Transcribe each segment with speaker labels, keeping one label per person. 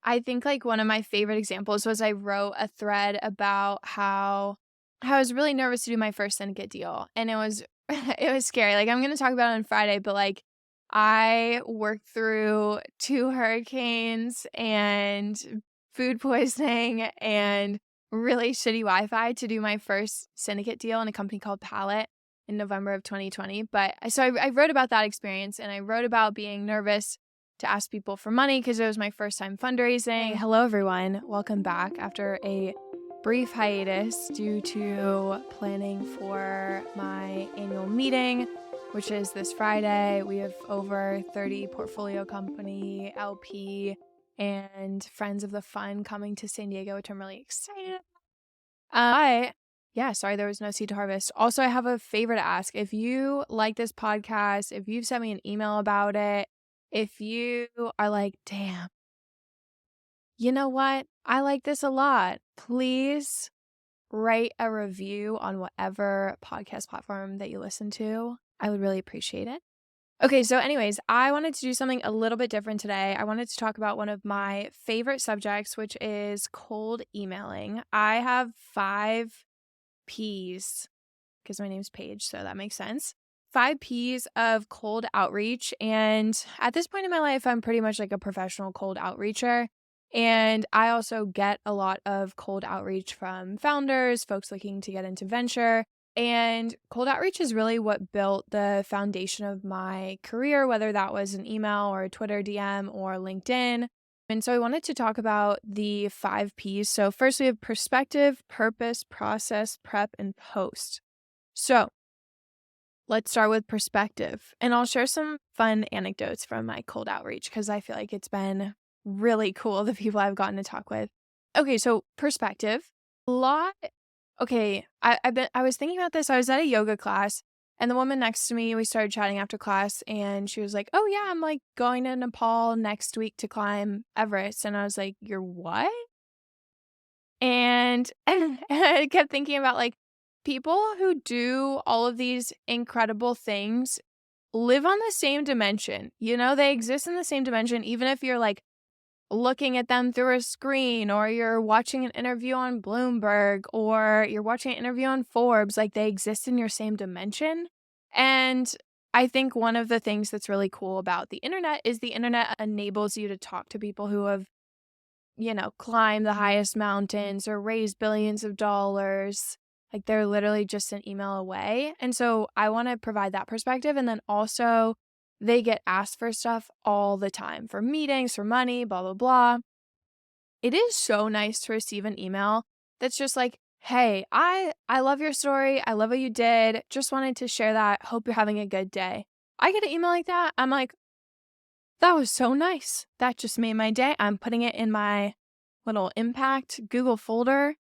Speaker 1: I think like one of my favorite examples was I wrote a thread about how I was really nervous to do my first syndicate deal, and it was it was scary. Like I'm gonna talk about it on Friday, but like I worked through 2 hurricanes and food poisoning and really shitty Wi-Fi to do my first syndicate deal in a company called Palette in November of 2020. But I wrote about that experience, and I wrote about being nervous to ask people for money because it was my first time fundraising. Hey, hello everyone. Welcome back after a brief hiatus due to planning for my annual meeting, which is this Friday. We have over 30 portfolio company, LP, and friends of the fund coming to San Diego, which I'm really excited about. Yeah, sorry, there was no seed to harvest. Also, I have a favor to ask. If you like this podcast, if you've sent me an email about it, if you are like, damn, you know what? I like this a lot. Please write a review on whatever podcast platform that you listen to. I would really appreciate it. Okay, so anyways, I wanted to do something a little bit different today. I wanted to talk about one of my favorite subjects, which is cold emailing. I have 5 P's because my name's Paige, so that makes sense. 5 P's of cold outreach. And at this point in my life, I'm pretty much like a professional cold outreacher. And I also get a lot of cold outreach from founders, folks looking to get into venture. And cold outreach is really what built the foundation of my career, whether that was an email or a Twitter DM or LinkedIn. And so I wanted to talk about the 5 P's. So first we have perspective, purpose, process, prep, and post. So let's start with perspective. And I'll share some fun anecdotes from my cold outreach because I feel like it's been really cool, the people I've gotten to talk with. Okay, so perspective. I was thinking about this. I was at a yoga class and the woman next to me, we started chatting after class and she was like, "Oh yeah, I'm like going to Nepal next week to climb Everest." And I was like, "You're what?" And I kept thinking about like people who do all of these incredible things live on the same dimension. You know, they exist in the same dimension, even if you're like looking at them through a screen or you're watching an interview on Bloomberg or you're watching an interview on Forbes, like they exist in your same dimension. And I think one of the things that's really cool about the internet is the internet enables you to talk to people who have, climbed the highest mountains or raised billions of dollars. Like they're literally just an email away. And so I want to provide that perspective. And then also they get asked for stuff all the time, for meetings, for money, blah, blah, blah. It is so nice to receive an email that's just like, "Hey, I love your story. I love what you did. Just wanted to share that. Hope you're having a good day." I get an email like that. I'm like, that was so nice. That just made my day. I'm putting it in my little impact Google folder.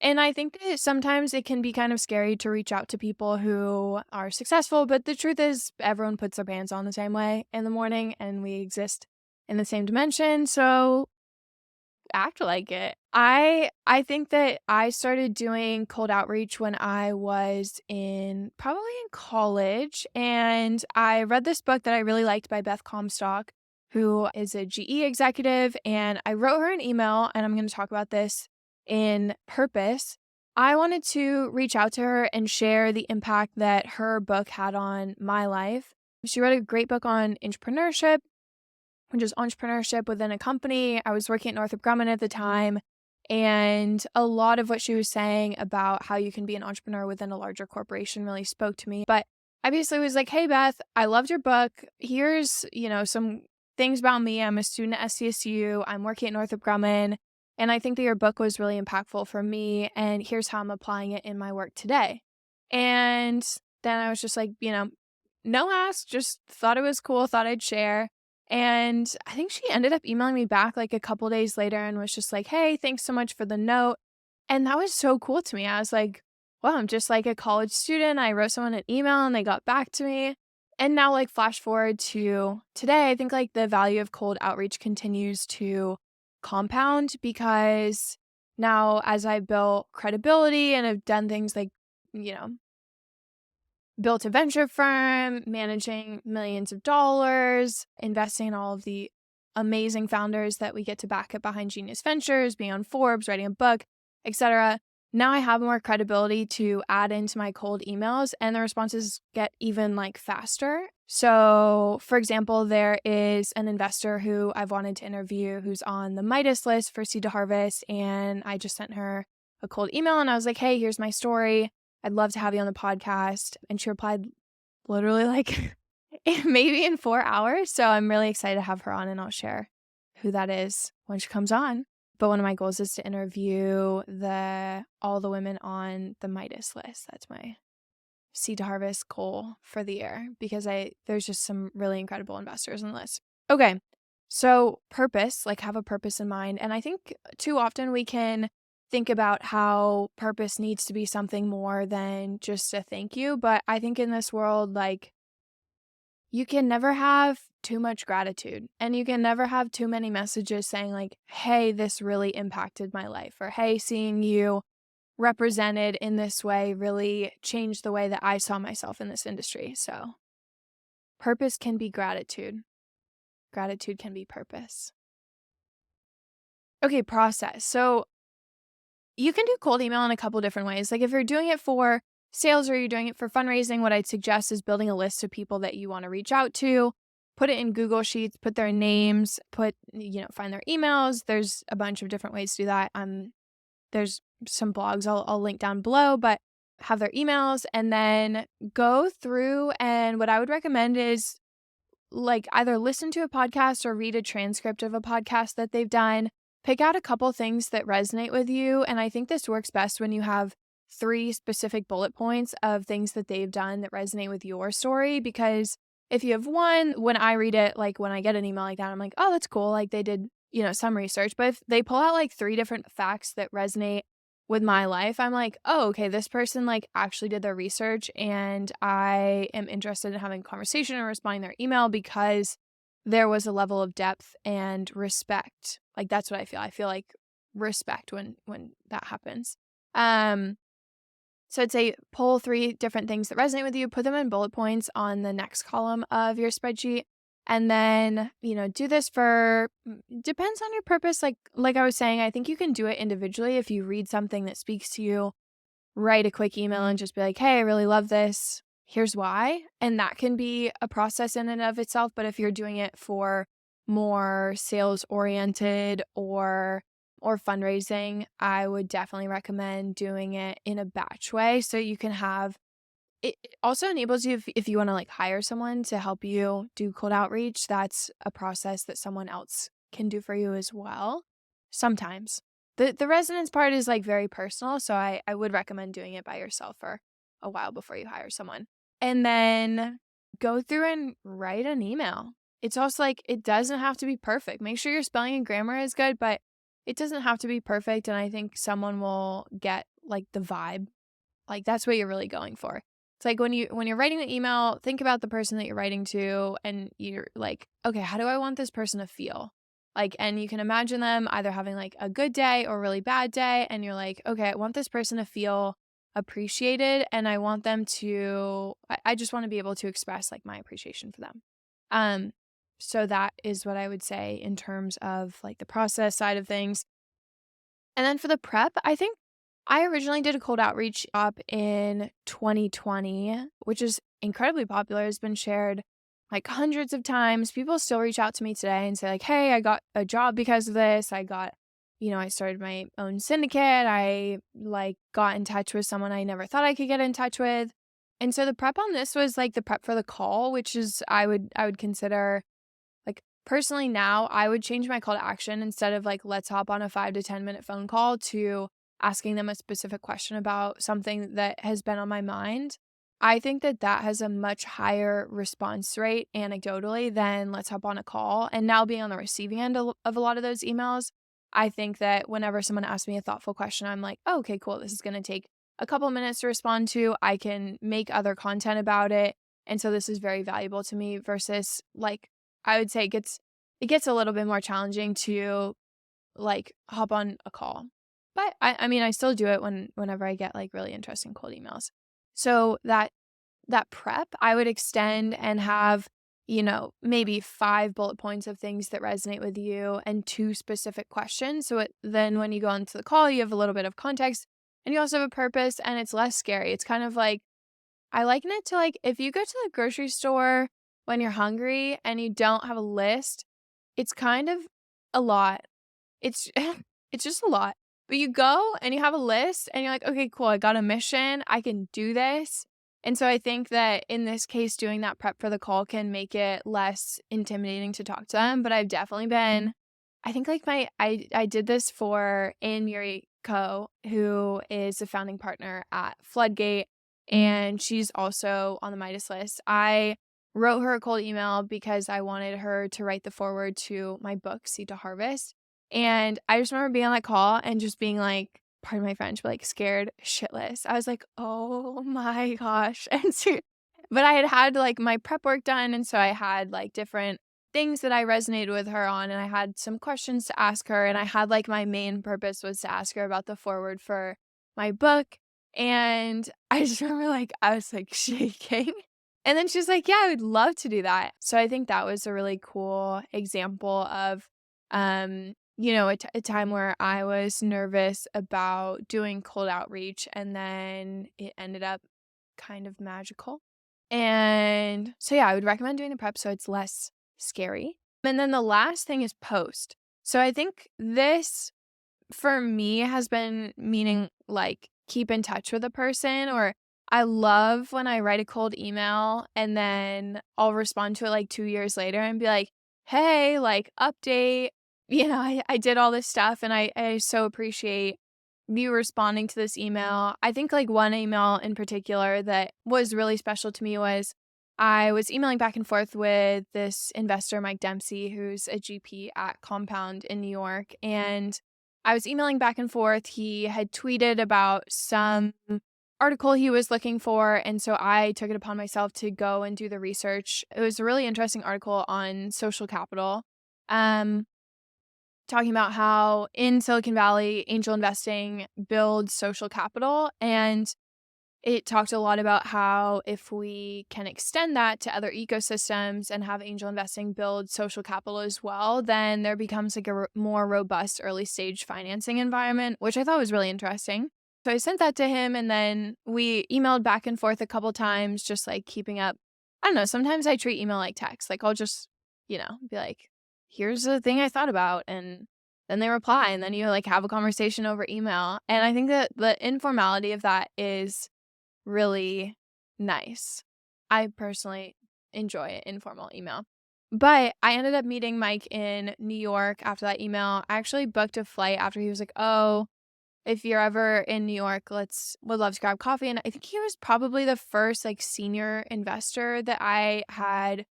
Speaker 1: And I think that sometimes it can be kind of scary to reach out to people who are successful, but the truth is everyone puts their pants on the same way in the morning and we exist in the same dimension. So act like it. I think that I started doing cold outreach when I was probably in college, and I read this book that I really liked by Beth Comstock, who is a GE executive, and I wrote her an email, and I'm going to talk about this in purpose. I wanted to reach out to her and share the impact that her book had on my life. She wrote a great book on entrepreneurship, which is entrepreneurship within a company. I was working at Northrop Grumman at the time, and a lot of what she was saying about how you can be an entrepreneur within a larger corporation really spoke to me. But I basically was like, "Hey, Beth, I loved your book. Here's, some things about me. I'm a student at SDSU. I'm working at Northrop Grumman, and I think that your book was really impactful for me, and here's how I'm applying it in my work today." And then I was just like, no ask, just thought it was cool, thought I'd share. And I think she ended up emailing me back like a couple days later and was just like, "Hey, thanks so much for the note." And that was so cool to me. I was like, wow, I'm just like a college student. I wrote someone an email and they got back to me. And now like flash forward to today, I think like the value of cold outreach continues to compound because now as I built credibility and have done things like, built a venture firm, managing millions of dollars, investing in all of the amazing founders that we get to back up behind Genius Ventures, being on Forbes, writing a book, etc. Now I have more credibility to add into my cold emails, and the responses get even like faster. So, for example, there is an investor who I've wanted to interview who's on the Midas list for Seed to Harvest, and I just sent her a cold email and I was like, hey, here's my story. I'd love to have you on the podcast. And she replied literally like maybe in 4 hours. So I'm really excited to have her on, and I'll share who that is when she comes on. But one of my goals is to interview all the women on the Midas list. That's my Seed to Harvest goal for the year, because there's just some really incredible investors on the list. Okay, so purpose, like have a purpose in mind. And I think too often we can think about how purpose needs to be something more than just a thank you. But I think in this world, like, you can never have too much gratitude, and you can never have too many messages saying like, hey, this really impacted my life, or hey, seeing you represented in this way really changed the way that I saw myself in this industry. So purpose can be gratitude. Gratitude can be purpose. Okay, process. So you can do cold email in a couple different ways. Like if you're doing it for sales or you're doing it for fundraising, what I'd suggest is building a list of people that you want to reach out to, put it in Google Sheets, put their names, find their emails. There's a bunch of different ways to do that. There's some blogs I'll link down below, but have their emails, and then go through. And what I would recommend is like either listen to a podcast or read a transcript of a podcast that they've done. Pick out a couple things that resonate with you. And I think this works best when you have 3 specific bullet points of things that they've done that resonate with your story. Because if you have one, when I read it, like when I get an email like that, I'm like, oh, that's cool. Like they did, some research. But if they pull out like 3 different facts that resonate with my life, I'm like, oh, okay, this person like actually did their research, and I am interested in having a conversation and responding to their email because there was a level of depth and respect. Like that's what I feel. I feel like respect when that happens. So I'd say pull 3 different things that resonate with you, put them in bullet points on the next column of your spreadsheet. And then, do this depends on your purpose. Like I was saying, I think you can do it individually. If you read something that speaks to you, write a quick email and just be like, hey, I really love this. Here's why. And that can be a process in and of itself. But if you're doing it for more sales oriented or fundraising, I would definitely recommend doing it in a batch way. So you can have it also enables you if you want to like hire someone to help you do cold outreach. That's a process that someone else can do for you as well. Sometimes the resonance part is like very personal. So I would recommend doing it by yourself for a while before you hire someone, and then go through and write an email. It's also like, it doesn't have to be perfect. Make sure your spelling and grammar is good, but it doesn't have to be perfect. And I think someone will get like the vibe. Like that's what you're really going for. It's like when you're writing the email, think about the person that you're writing to, and you're like, okay, how do I want this person to feel? Like, and you can imagine them either having like a good day or a really bad day. And you're like, okay, I want this person to feel appreciated, and I want them to, I just want to be able to express like my appreciation for them. So that is what I would say in terms of like the process side of things. And then for the prep, I think I originally did a cold outreach up in 2020, which is incredibly popular. It's been shared like hundreds of times. People still reach out to me today and say like, hey, I got a job because of this. I started my own syndicate. I like got in touch with someone I never thought I could get in touch with. And so the prep on this was like the prep for the call, which is I would consider, like, personally now I would change my call to action instead of like, let's hop on a 5 to 10 minute phone call, to asking them a specific question about something that has been on my mind. I think that has a much higher response rate anecdotally than let's hop on a call. And now being on the receiving end of a lot of those emails, I think that whenever someone asks me a thoughtful question, I'm like, oh, okay, cool. This is going to take a couple minutes to respond to. I can make other content about it. And so this is very valuable to me versus like, I would say it gets a little bit more challenging to like hop on a call. But I mean, I still do it whenever I get like really interesting cold emails. So that prep I would extend and have maybe 5 bullet points of things that resonate with you and 2 specific questions. So then when you go into the call, you have a little bit of context and you also have a purpose and it's less scary. It's kind of like, I liken it to like if you go to the grocery store when you're hungry and you don't have a list, it's kind of a lot. It's it's just a lot. But you go and you have a list and you're like, okay, cool, I got a mission. I can do this. And so I think that in this case, doing that prep for the call can make it less intimidating to talk to them. But I've definitely been, I think like I did this for Ann Miura-Ko, who is a founding partner at Floodgate, and she's also on the Midas list. I wrote her a cold email because I wanted her to write the foreword to my book, Seed to Harvest. And I just remember being on that call and just being like, pardon my French, but like scared shitless. I was like, oh my gosh. But I had like my prep work done. And so I had like different things that I resonated with her on. And I had some questions to ask her. And I had like my main purpose was to ask her about the foreword for my book. And I just remember like, I was like shaking. And then she was like, yeah, I would love to do that. So I think that was a really cool example of, a time where I was nervous about doing cold outreach and then it ended up kind of magical. And so, yeah, I would recommend doing the prep so it's less scary. And then the last thing is post. So I think this for me has been meaning like keep in touch with a person, or I love when I write a cold email and then I'll respond to it like 2 years later and be like, hey, like update, I did all this stuff and I so appreciate you responding to this email. I think like one email in particular that was really special to me was I was emailing back and forth with this investor, Mike Dempsey, who's a GP at Compound in New York. And I was emailing back and forth. He had tweeted about some article he was looking for. And so I took it upon myself to go and do the research. It was a really interesting article on social capital, talking about how in Silicon Valley, angel investing builds social capital. And it talked a lot about how if we can extend that to other ecosystems and have angel investing build social capital as well, then there becomes like a more robust early stage financing environment, which I thought was really interesting. So I sent that to him and then we emailed back and forth a couple times, just like keeping up. I don't know, sometimes I treat email like text. Like I'll just, be like, here's the thing I thought about. And then they reply and then you like have a conversation over email. And I think that the informality of that is really nice. I personally enjoy informal email. But I ended up meeting Mike in New York after that email. I actually booked a flight after he was like, oh, if you're ever in New York, would love to grab coffee. And I think he was probably the first like senior investor that I had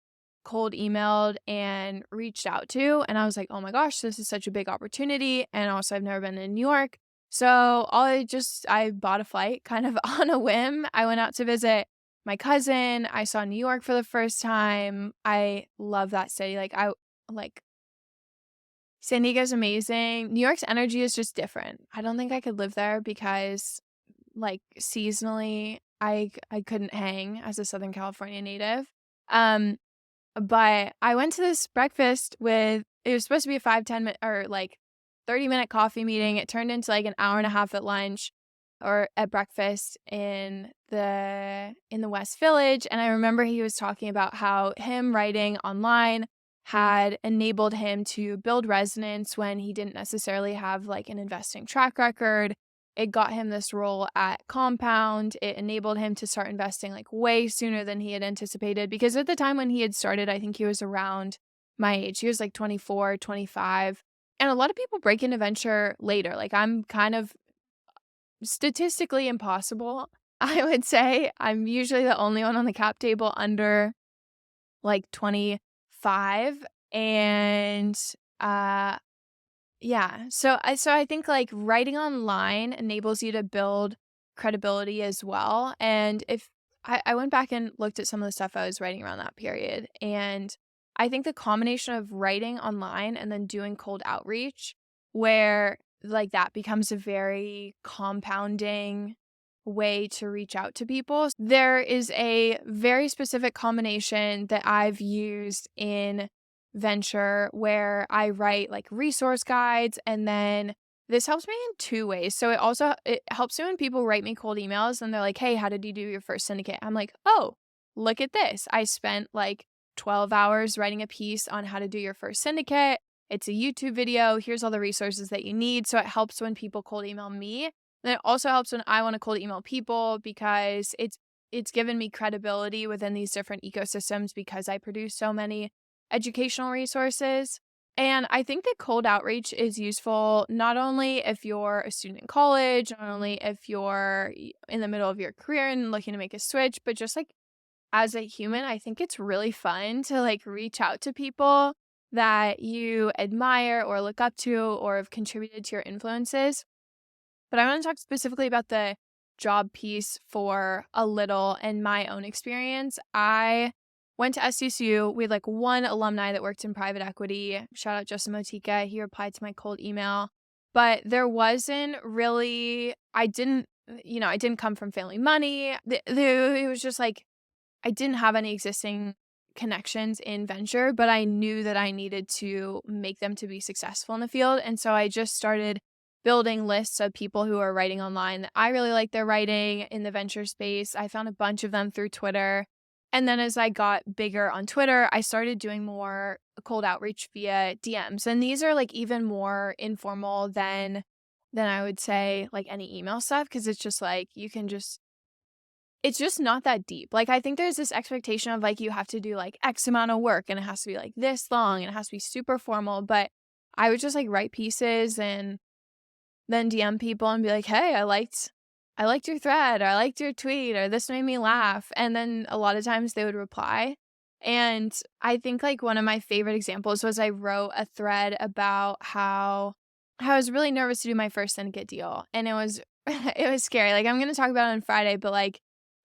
Speaker 1: cold emailed and reached out to. And I was like, oh my gosh, this is such a big opportunity. And also I've never been in New York. So I bought a flight kind of on a whim. I went out to visit my cousin. I saw New York for the first time. I love that city. San Diego's amazing. New York's energy is just different. I don't think I could live there because like seasonally I couldn't hang as a Southern California native. But I went to this breakfast it was supposed to be a 5-10 minute or like 30-minute coffee meeting. It turned into like an hour and a half at lunch or at breakfast in the West Village. And I remember he was talking about how him writing online had enabled him to build resonance when he didn't necessarily have like an investing track record. It got him this role at Compound. It enabled him to start investing like way sooner than he had anticipated, because at the time when he had started, I think he was around my age. He was like 24, 25. And a lot of people break into venture later. Like I'm kind of statistically impossible, I would say. I'm usually the only one on the cap table under like 25. And yeah. So I think like writing online enables you to build credibility as well. And if I went back and looked at some of the stuff I was writing around that period, and I think the combination of writing online and then doing cold outreach, where like that becomes a very compounding way to reach out to people. There is a very specific combination that I've used in venture where I write like resource guides, and then this helps me in two ways. So it helps me when people write me cold emails and they're like, "Hey, how did you do your first syndicate?" I'm like, "Oh, look at this. I spent like 12 hours writing a piece on how to do your first syndicate. It's a YouTube video. Here's all the resources that you need." So it helps when people cold email me. And it also helps when I want to cold email people because it's given me credibility within these different ecosystems because I produce so many educational resources. And I think that cold outreach is useful not only if you're a student in college, not only if you're in the middle of your career and looking to make a switch, but just like as a human, I think it's really fun to like reach out to people that you admire or look up to or have contributed to your influences. But I want to talk specifically about the job piece for a little and my own experience. I went to SDSU. We had like one alumni that worked in private equity. Shout out Justin Motika. He replied to my cold email. But there wasn't really, I didn't come from family money. It was just like, I didn't have any existing connections in venture, but I knew that I needed to make them to be successful in the field. And so I just started building lists of people who are writing online that I really like their writing in the venture space. I found a bunch of them through Twitter. And then as I got bigger on Twitter, I started doing more cold outreach via DMs. And these are like even more informal than I would say like any email stuff, because it's just like it's just not that deep. Like, I think there's this expectation of like you have to do like X amount of work and it has to be like this long and it has to be super formal. But I would just like write pieces and then DM people and be like, "Hey, I liked your thread, or I liked your tweet, or this made me laugh." And then a lot of times they would reply. And I think like one of my favorite examples was I wrote a thread about how I was really nervous to do my first syndicate deal. And it was it was scary. Like, I'm going to talk about it on Friday, but like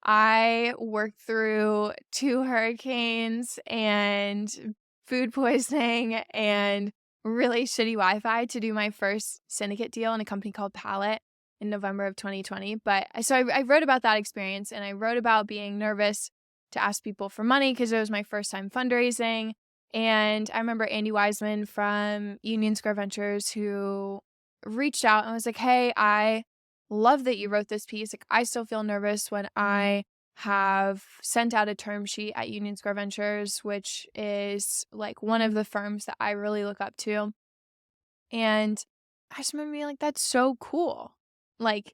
Speaker 1: I worked through 2 hurricanes and food poisoning and really shitty Wi-Fi to do my first syndicate deal in a company called Palette in November of 2020. But so I wrote about that experience, and I wrote about being nervous to ask people for money because it was my first time fundraising. And I remember Andy Weissman from Union Square Ventures who reached out and was like, "Hey, I love that you wrote this piece. Like, I still feel nervous when I have sent out a term sheet at Union Square Ventures, which is like one of the firms that I really look up to." And I just remember being like, that's so cool. Like,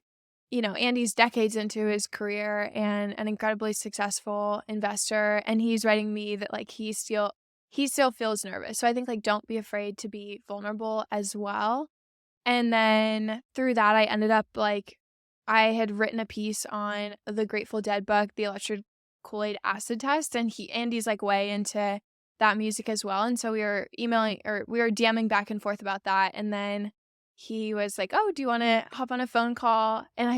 Speaker 1: Andy's decades into his career and an incredibly successful investor, and he's writing me that like he still feels nervous. So I think like don't be afraid to be vulnerable as well. And then through that, I ended up like, I had written a piece on the Grateful Dead book, The Electric Kool-Aid-Acid-Test, and Andy's like way into that music as well. And so we were DMing back and forth about that. And then he was like, "Oh, do you want to hop on a phone call?" And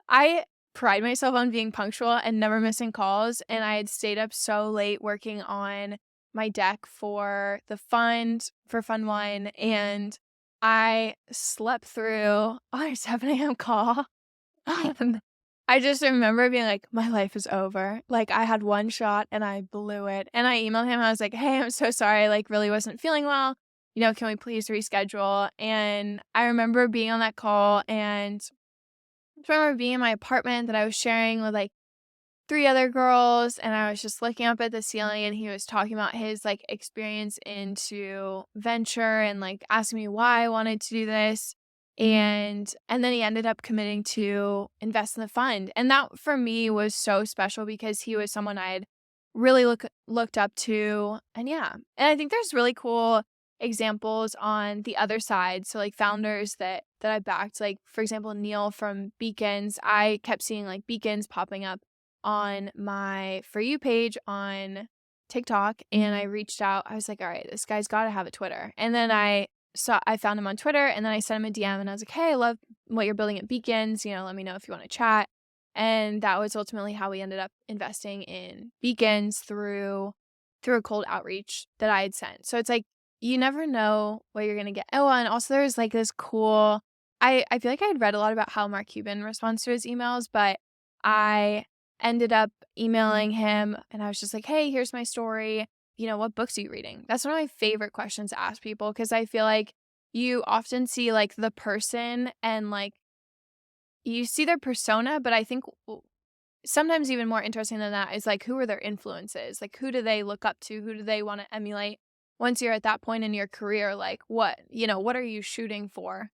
Speaker 1: I pride myself on being punctual and never missing calls. And I had stayed up so late working on my deck for the fund, for Fund 1, and I slept through our 7 a.m. call. And I just remember being like, my life is over. Like, I had one shot and I blew it. And I emailed him. I was like, "Hey, I'm so sorry. I like really wasn't feeling well. Can we please reschedule?" And I remember being on that call, and I remember being in my apartment that I was sharing with like 3 other girls, and I was just looking up at the ceiling, and he was talking about his like experience into venture and like asking me why I wanted to do this. And then he ended up committing to invest in the fund. And that for me was so special because he was someone I had really looked up to. And yeah. And I think there's really cool examples on the other side. So like founders that I backed, like for example, Neal from Beacons. I kept seeing like Beacons popping up on my For You page on TikTok, and I reached out. I was like, all right, this guy's got to have a Twitter. And then I found him on Twitter, and then I sent him a DM, and I was like, "Hey, I love what you're building at Beacons. Let me know if you want to chat." And that was ultimately how we ended up investing in Beacons through a cold outreach that I had sent. So it's like, you never know what you're going to get. Oh, and also there's like this cool I feel like I had read a lot about how Mark Cuban responds to his emails, but I ended up emailing him and I was just like, hey, here's my story. What books are you reading? That's one of my favorite questions to ask people, because I feel like you often see like the person and like you see their persona, but I think sometimes even more interesting than that is like, who are their influences? Like, who do they look up to? Who do they want to emulate? Once you're at that point in your career, like what are you shooting for?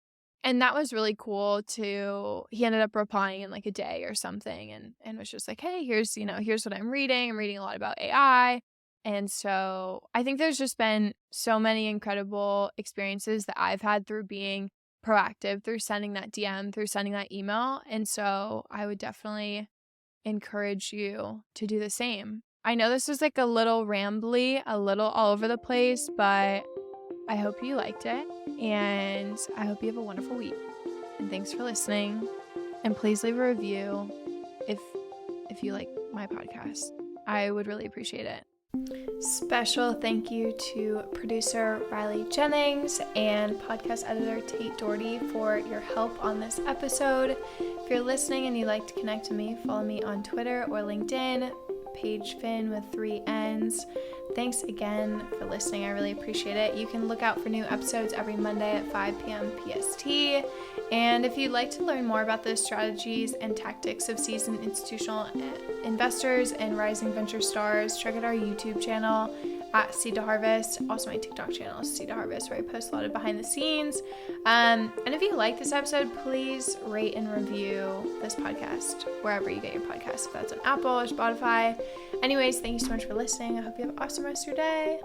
Speaker 1: And that was really cool he ended up replying in like a day or something, and was just like, hey, here's what I'm reading. I'm reading a lot about AI. And so I think there's just been so many incredible experiences that I've had through being proactive, through sending that DM, through sending that email. And so I would definitely encourage you to do the same. I know this was like a little rambly, a little all over the place, but I hope you liked it, and I hope you have a wonderful week. And thanks for listening. And please leave a review if you like my podcast. I would really appreciate it. Special thank you to producer Riley Jennings and podcast editor Tate Doherty for your help on this episode. If you're listening and you'd like to connect with me, follow me on Twitter or LinkedIn, Paige Finn with 3 N's. Thanks again for listening. I really appreciate it. You can look out for new episodes every Monday at 5 p.m. PST. And if you'd like to learn more about the strategies and tactics of seasoned institutional investors and rising venture stars, check out our YouTube channel at Seed to Harvest. Also, my TikTok channel is Seed to Harvest, where I post a lot of behind the scenes. And if you like this episode, please rate and review this podcast wherever you get your podcasts, if that's on Apple or Spotify. Anyways, thank you so much for listening. I hope you have an awesome rest of your day.